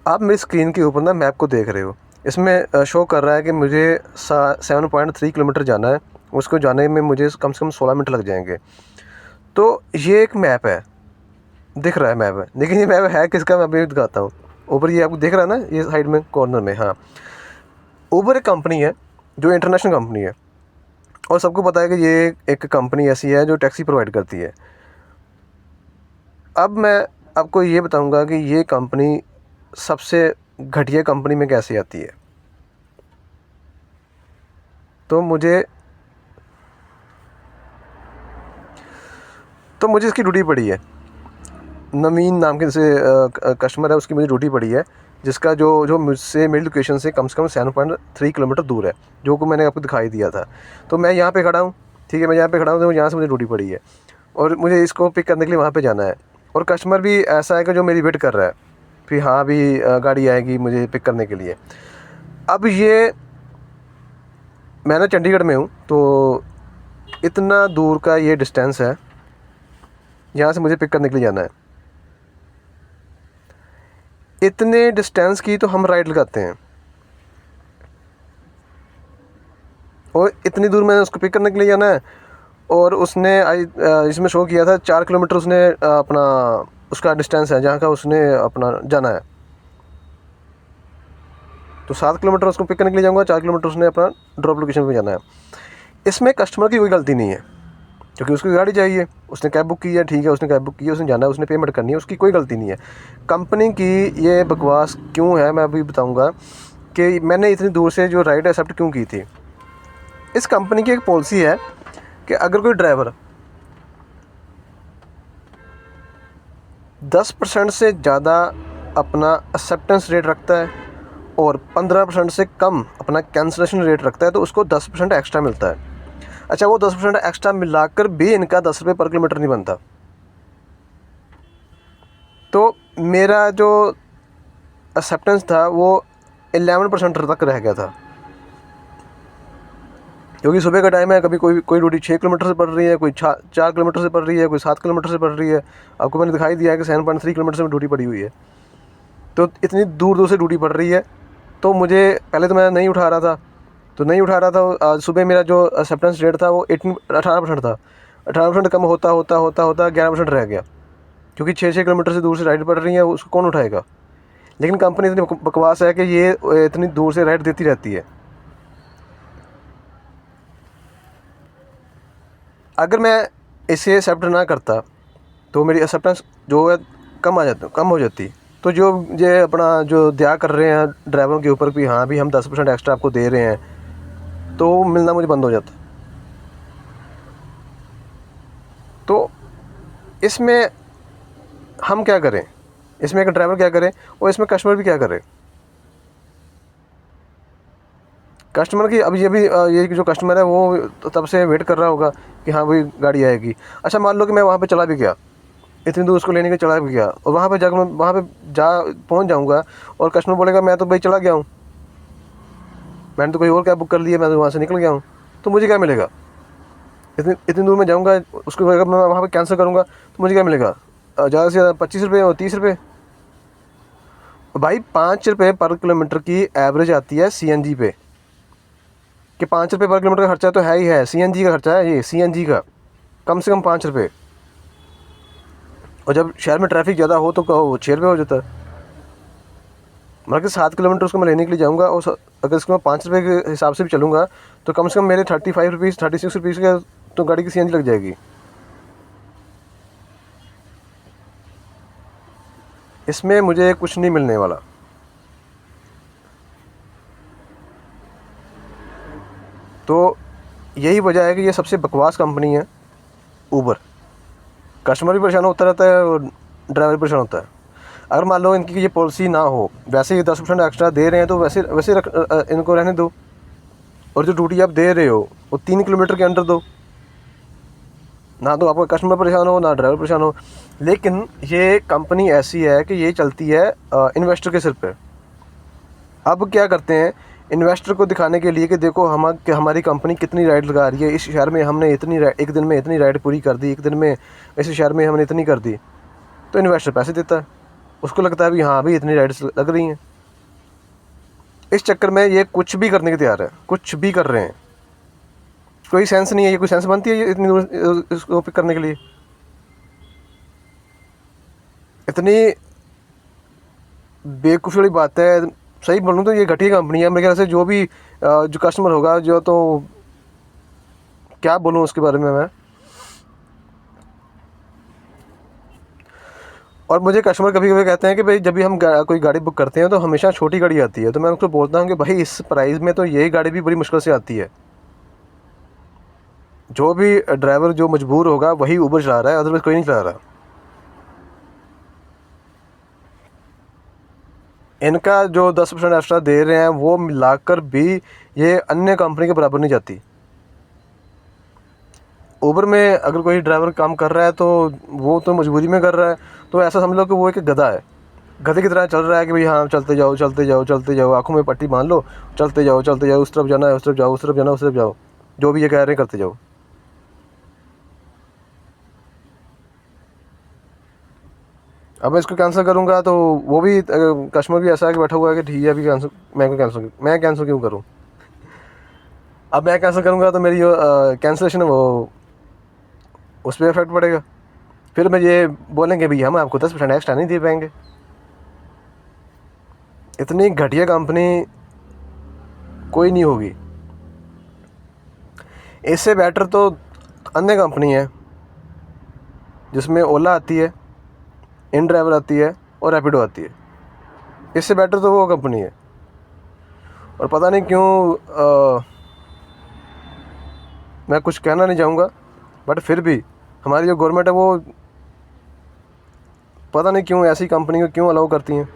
आप मेरी स्क्रीन के ऊपर ना मैप को देख रहे हो। इसमें शो कर रहा है कि मुझे 7.3 किलोमीटर जाना है। उसको जाने में मुझे कम से कम 16 मिनट लग जाएंगे। तो ये एक मैप है, दिख रहा है मैप है, लेकिन ये मैप है किसका, मैं अभी दिखाता हूँ। ऊपर ये आपको दिख रहा है ना, ये साइड में कॉर्नर में। हाँ, ऊबर एक कंपनी है जो इंटरनेशनल कंपनी है, और सबको पता है कि ये एक कंपनी ऐसी है जो टैक्सी प्रोवाइड करती है। अब मैं आपको ये बताऊंगा कि ये कंपनी सबसे घटिया कंपनी में कैसे आती है। तो मुझे इसकी ड्यूटी पड़ी है। नवीन नाम के जैसे कस्टमर है, उसकी मुझे ड्यूटी पड़ी है, जिसका जो जो मुझसे मेरी लोकेशन से कम 7.3 किलोमीटर दूर है, जो को मैंने आपको दिखाई दिया था। तो मैं यहाँ पे खड़ा हूँ, ठीक है, मैं यहाँ पे खड़ा हूँ, तो यहाँ से मुझे ड्यूटी पड़ी है और मुझे इसको पिक करने के लिए वहाँ पे जाना है। और कस्टमर भी ऐसा है कि जो मेरी वेट कर रहा है, फिर हाँ अभी गाड़ी आएगी मुझे पिक करने के लिए। अब ये मैं ना चंडीगढ़ में हूँ, तो इतना दूर का ये डिस्टेंस है, यहाँ से मुझे पिक करने के लिए जाना है। इतने डिस्टेंस की तो हम राइड लगाते हैं, और इतनी दूर मैंने उसको पिक करने के लिए जाना है। और उसने इसमें शो किया था 4 किलोमीटर उसने अपना उसका डिस्टेंस है जहाँ का उसने अपना जाना है। तो 7 किलोमीटर उसको पिक करने के लिए जाऊँगा, 4 किलोमीटर उसने अपना ड्रॉप लोकेशन पे जाना है। इसमें कस्टमर की कोई गलती नहीं है, क्योंकि उसकी गाड़ी चाहिए, उसने कैब बुक की है, ठीक है, उसने कैब बुक की है, उसने जाना है, उसने पेमेंट करनी है, उसकी कोई गलती नहीं है। कंपनी की ये बकवास क्यों है मैं अभी बताऊँगा कि मैंने इतनी दूर से जो राइड एक्सेप्ट क्यों की थी। इस कंपनी की एक पॉलिसी है कि अगर कोई ड्राइवर 10% से ज़्यादा अपना एक्सेप्टेंस रेट रखता है और 15% से कम अपना कैंसिलेशन रेट रखता है, तो उसको 10% एक्स्ट्रा मिलता है। अच्छा, वो 10% एक्स्ट्रा मिलाकर भी इनका 10 रुपये पर किलोमीटर नहीं बनता। तो मेरा जो एक्सेप्टेंस था वो 11% तक रह गया था, क्योंकि सुबह का टाइम है, कभी कोई ड्यूटी 6 किलोमीटर से पड़ रही है, कोई 4 किलोमीटर से पड़ रही है, कोई 7 किलोमीटर से पड़ रही है। आपको मैंने दिखाई दिया है कि 7.3 किलोमीटर से ड्यूटी पड़ी हुई है। तो इतनी दूर दूर से ड्यूटी पड़ रही है, तो मुझे पहले तो मैं नहीं उठा रहा था, आज सुबह मेरा जो एक्सेप्टेंस रेट था वो 18% था। 18% कम होता होता होता होता 11% रह गया, क्योंकि 6 किलोमीटर से दूर से राइड पड़ रही है, उसको कौन उठाएगा। लेकिन कंपनी इतनी बकवास है कि ये इतनी दूर से राइड देती रहती है। अगर मैं इसे एक्सेप्ट ना करता तो मेरी एक्सेप्टेंस जो है कम हो जाती। तो जो ये अपना जो दया कर रहे हैं ड्राइवरों के ऊपर भी, हाँ भी हम 10% एक्स्ट्रा आपको दे रहे हैं, तो मिलना मुझे बंद हो जाता। तो इसमें हम क्या करें, इसमें एक ड्राइवर क्या करे और इसमें कस्टमर भी क्या करे। कस्टमर की अब ये जो कस्टमर है वो तब से वेट कर रहा होगा कि हाँ भाई गाड़ी आएगी। अच्छा, मान लो कि मैं वहाँ पे चला भी गया, इतनी दूर उसको लेने के चला भी गया, और वहाँ पे जाकर मैं वहाँ पे पहुँच जाऊँगा और कस्टमर बोलेगा मैं तो भाई चला गया हूँ, मैंने तो कोई और कैब बुक कर ली है, मैं तो वहाँ से निकल गया हूँ, तो मुझे क्या मिलेगा। इतनी दूर में जाऊँगा, उसको अगर मैं वहाँ पर कैंसिल करूँगा तो मुझे क्या मिलेगा, ज़्यादा से ज़्यादा 25 रुपये और 30 रुपये। भाई 5 रुपये पर किलोमीटर की एवरेज आती है CNG पे, कि 5 रुपये पर किलोमीटर का खर्चा तो है ही है, CNG का खर्चा है ये, CNG का कम से कम 5 रुपये। और जब शहर में ट्रैफिक ज़्यादा हो तो कहो 6 रुपये हो जाता है। मतलब कि 7 किलोमीटर उसको मैं लेने के लिए जाऊँगा, और अगर इसको मैं 5 रुपये के हिसाब से भी चलूँगा तो कम से कम मेरे 35 रुपीज़ 36 रुपीज़ का तो गाड़ी की CNG लग जाएगी। इसमें मुझे कुछ नहीं मिलने वाला। तो यही वजह है कि ये सबसे बकवास कंपनी है ऊबर। कस्टमर भी परेशान होता रहता है और ड्राइवर भी परेशान होता है। अगर मान लो इनकी ये पॉलिसी ना हो, वैसे ये 10% एक्स्ट्रा दे रहे हैं तो वैसे वैसे इनको रहने दो, और जो ड्यूटी आप दे रहे हो वो 3 किलोमीटर के अंदर दो, ना तो आपका कस्टमर परेशान हो ना ड्राइवर परेशान हो। लेकिन ये कंपनी ऐसी है कि ये चलती है इन्वेस्टर के सिर पे। अब क्या करते हैं, इन्वेस्टर को दिखाने के लिए कि देखो हमारी कंपनी कितनी राइड लगा रही है, इस शहर में हमने एक दिन में इतनी राइड पूरी कर दी, एक दिन में इस शहर में हमने इतनी कर दी, तो इन्वेस्टर पैसे देता है। उसको लगता है भी हाँ भाई इतनी राइड्स लग रही हैं। इस चक्कर में ये कुछ भी करने के तैयार है, कुछ भी कर रहे हैं। कोई सेंस नहीं है, ये कोई सेंस बनती है ये इतनी दूर इसको पिक करने के लिए? इतनी बेवकूफ़ी वाली बात है। सही बोलूँ तो ये घटिया कंपनी है मेरे ख्याल से। जो भी जो कस्टमर होगा, जो तो क्या बोलूँ उसके बारे में मैं। और मुझे कस्टमर कभी कभी कहते हैं कि भाई जब भी हम कोई गाड़ी बुक करते हैं तो हमेशा छोटी गाड़ी आती है। तो मैं उनको बोलता हूँ कि भाई इस प्राइस में तो यही गाड़ी भी बड़ी मुश्किल से आती है। जो भी ड्राइवर जो मजबूर होगा वही ऊबर चला रहा है, अदरवाइज़ कोई नहीं चला रहा। इनका जो 10% एक्स्ट्रा दे रहे हैं वो मिलाकर भी ये अन्य कंपनी के बराबर नहीं जाती। ऊबर में अगर कोई ड्राइवर काम कर रहा है तो वो तो मजबूरी में कर रहा है। तो ऐसा समझ लो कि वो एक गधा है, गधे की तरह चल रहा है कि भाई हाँ चलते जाओ चलते जाओ चलते जाओ, आँखों में पट्टी बांध लो, चलते जाओ चलते जाओ, उस तरफ जाना है उस तरफ जाओ, उस तरफ जाना है उस तरफ जाओ, जो भी ये कह रहे हैं करते जाओ। अब मैं इसको कैंसिल करूँगा तो वो भी कस्टमर भी ऐसा है कि बैठा हुआ है कि ठीक है अभी कैंसिल, मैं कैंसिल क्यों करूँ? अब मैं कैंसिल करूँगा तो मेरी जो कैंसिलेशन है वो उस पर इफेक्ट पड़ेगा। फिर मैं ये बोलेंगे भैया हम आपको 10% एक्स्ट्रा नहीं दे पाएंगे। इतनी घटिया कंपनी कोई नहीं होगी। इससे बेटर तो अन्य कंपनी है जिसमें ओला आती है, इन ड्राइवर आती है और रैपिडो आती है। इससे बेटर तो वो कंपनी है। और पता नहीं क्यों मैं कुछ कहना नहीं चाहूँगा, बट फिर भी हमारी जो गवर्नमेंट है वो पता नहीं क्यों ऐसी कंपनी को क्यों अलाउ करती हैं।